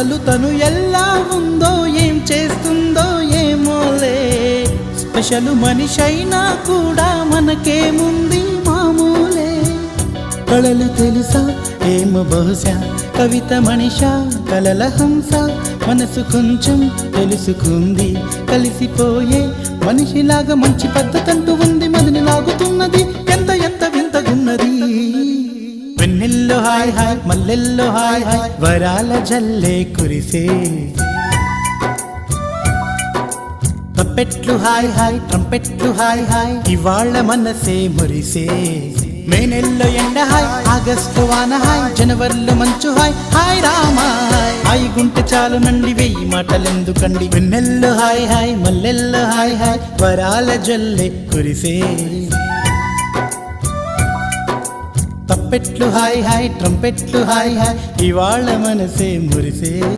తను ఎలా ఉందో ఏం చేస్తుందో ఏమోలే, స్పెషల్ మనిషైనా కూడా మనకేముంది మామూలే. కళలు తెలుసా ఏమో బహుశా, కవిత మనిషా కలల హంస, మనసు కొంచెం తెలుసుకుంది కలిసిపోయే మనిషిలాగా. మంచి పద్ధతంటూ ఉంది, మదిని లాగుతున్నది ఎంత ఎంత వింతగున్నది. వెన్నెల్లో హాయ్ హాయ్, మల్లెల్లో హాయ్ హాయ్, వరాల జల్లే కురిసే. తప్పెట్లు హాయ్ హాయ్, ట్రంపెట్లు హాయ్ హాయ్, ఇవాళ మనసే మురిసే. మే నెల్లో ఎండ హాయ్, ఆగస్టు వాన హాయ్, జనవరిలో మంచు హాయ్, హాయ్ రామా హాయ్ గుంటె చాలు నండి, వెయ్యి మాటలెందుకండి. వెన్నెల్లో హాయ్ హాయ్, మల్లెల్లో హాయ్ హాయ్, వరాల జల్లే కురిసే. తప్పెట్లు హాయ్ హాయ్, ట్రంపెట్లు హాయ్ హాయ్, ఇవాళ మనసే మురిసే.